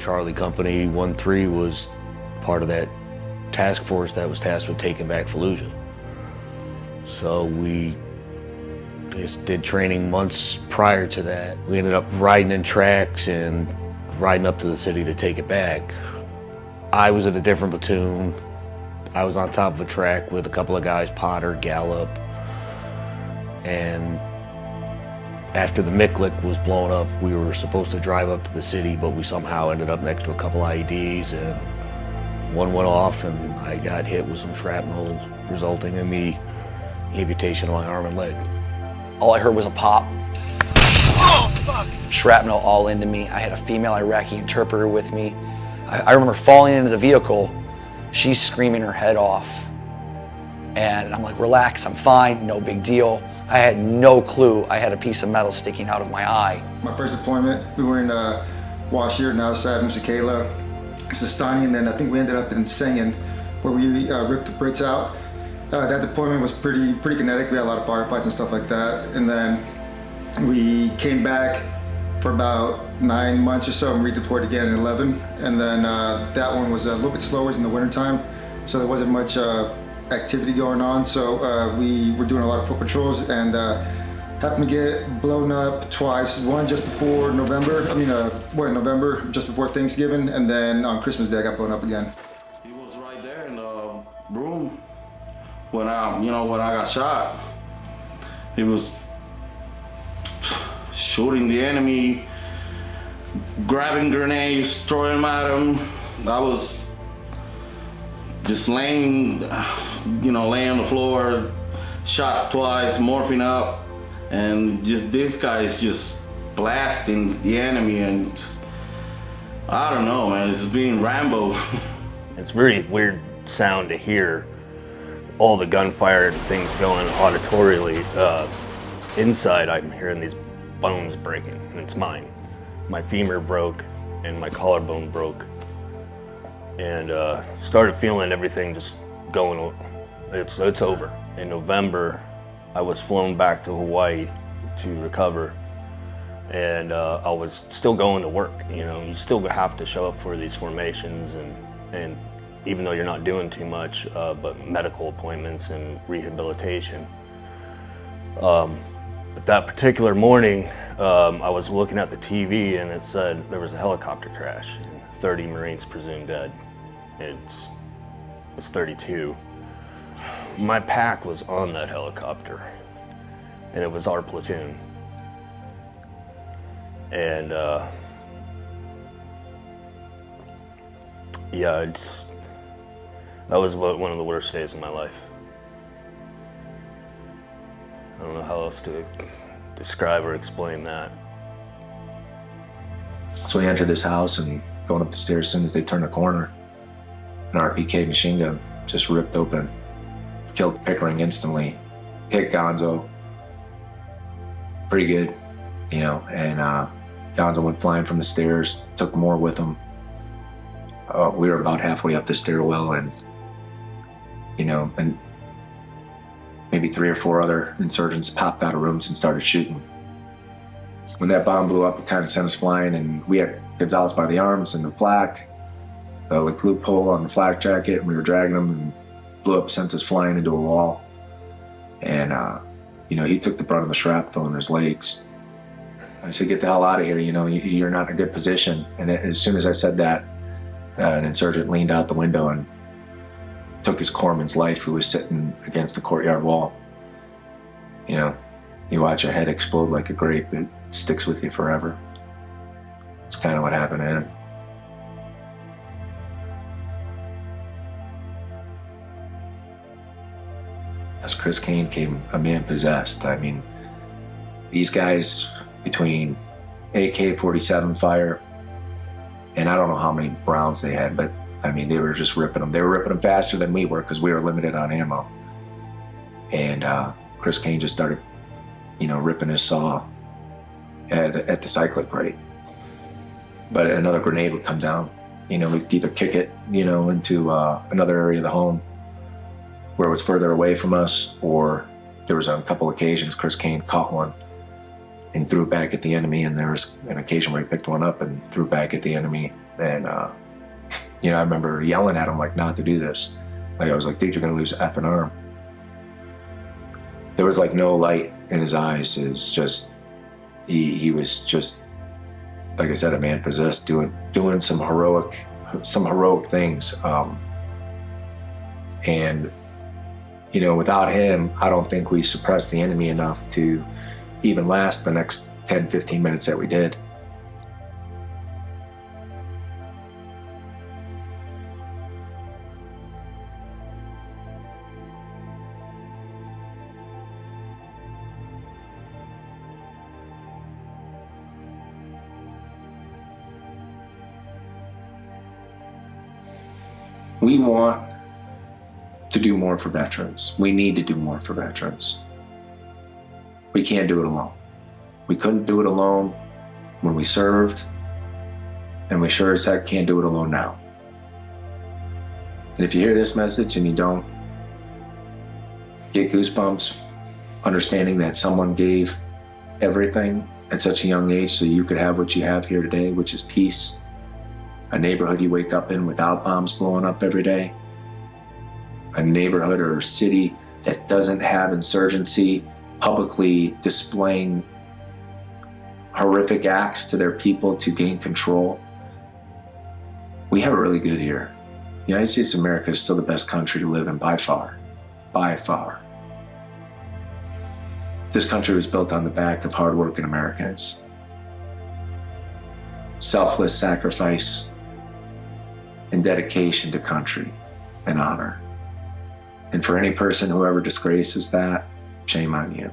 Charlie Company 1-3 was part of that task force that was tasked with taking back Fallujah. So we just did training months prior to that. We ended up riding in tracks and riding up to the city to take it back. I was in a different platoon. I was on top of a track with a couple of guys, Potter, Gallup, and after the Miklik was blown up, we were supposed to drive up to the city, but we somehow ended up next to a couple IEDs, and one went off, and I got hit with some shrapnel, resulting in the amputation of my arm and leg. All I heard was a pop. Oh, fuck. Shrapnel all into me. I had a female Iraqi interpreter with me. I remember falling into the vehicle, she's screaming her head off. And I'm like, relax, I'm fine, no big deal. I had no clue I had a piece of metal sticking out of my eye. My first deployment, we were in Washir, now Saddam Shakela, Sistani, and then I think we ended up in Sengen, where we ripped the Brits out. That deployment was pretty kinetic. We had a lot of firefights and stuff like that. And then we came back for about 9 months or so and redeployed again in 11. And then that one was a little bit slower in the wintertime, so there wasn't much activity going on. So we were doing a lot of foot patrols and happened to get blown up twice. One just before November, November, just before Thanksgiving, and then on Christmas Day I got blown up again. He was right there in the room when I got shot. He was shooting the enemy, grabbing grenades, throwing them at him. I was just laying on the floor, shot twice, morphing up, and just this guy is just blasting the enemy, and I don't know, man, it's being Rambo. It's a very weird sound to hear all the gunfire and things going auditorially. Inside, I'm hearing these bones breaking, and it's mine. My femur broke and my collarbone broke, and started feeling everything just going. It's over. In November, I was flown back to Hawaii to recover, and I was still going to work. You still have to show up for these formations, and even though you're not doing too much, but medical appointments and rehabilitation. But that particular morning, I was looking at the TV and it said there was a helicopter crash and 30 Marines presumed dead. It's 32. My pack was on that helicopter, and it was our platoon. And that was one of the worst days of my life. I don't know how else to describe or explain that. So we entered this house and going up the stairs, as soon as they turned the corner, an RPK machine gun just ripped open, killed Pickering instantly, hit Gonzo pretty good, and Gonzo went flying from the stairs, took more with him. We were about halfway up the stairwell, and and maybe 3 or 4 other insurgents popped out of rooms and started shooting. When that bomb blew up, it kind of sent us flying, and we had Gonzalez by the arms and the flak, the loophole on the flak jacket, and we were dragging him, and blew up, sent us flying into a wall. And he took the brunt of the shrapnel in his legs. I said, get the hell out of here, you're not in a good position. And as soon as I said that, an insurgent leaned out the window and took his corpsman's life, who was sitting against the courtyard wall. You watch a head explode like a grape, it sticks with you forever. It's kind of what happened to him. As Chris Kane came a man possessed. These guys, between AK-47 fire, and I don't know how many rounds they had, but they were just ripping them. They were ripping them faster than we were because we were limited on ammo. And Chris Kane just started, ripping his saw at the cyclic rate. But another grenade would come down. We'd either kick it, into another area of the home where it was further away from us, or there was a couple occasions Chris Kane caught one and threw it back at the enemy, and there was an occasion where he picked one up and threw it back at the enemy And, you know, I remember yelling at him like not to do this. Like I was like, dude, you're gonna lose an effing arm. There was like no light in his eyes. It was just, he was just, like I said, a man possessed, doing some heroic things. And, you know, without him, I don't think we suppressed the enemy enough to even last the next 10, 15 minutes that we did. We want to do more for veterans. We need to do more for veterans. We can't do it alone. We couldn't do it alone when we served, and we sure as heck can't do it alone now. And if you hear this message and you don't get goosebumps, understanding that someone gave everything at such a young age so you could have what you have here today, which is peace, a neighborhood you wake up in without bombs blowing up every day, a neighborhood or city that doesn't have insurgency publicly displaying horrific acts to their people to gain control. We have it really good here. The United States of America is still the best country to live in by far, by far. This country was built on the back of hardworking Americans. Selfless sacrifice and dedication to country and honor. And for any person who ever disgraces that, shame on you.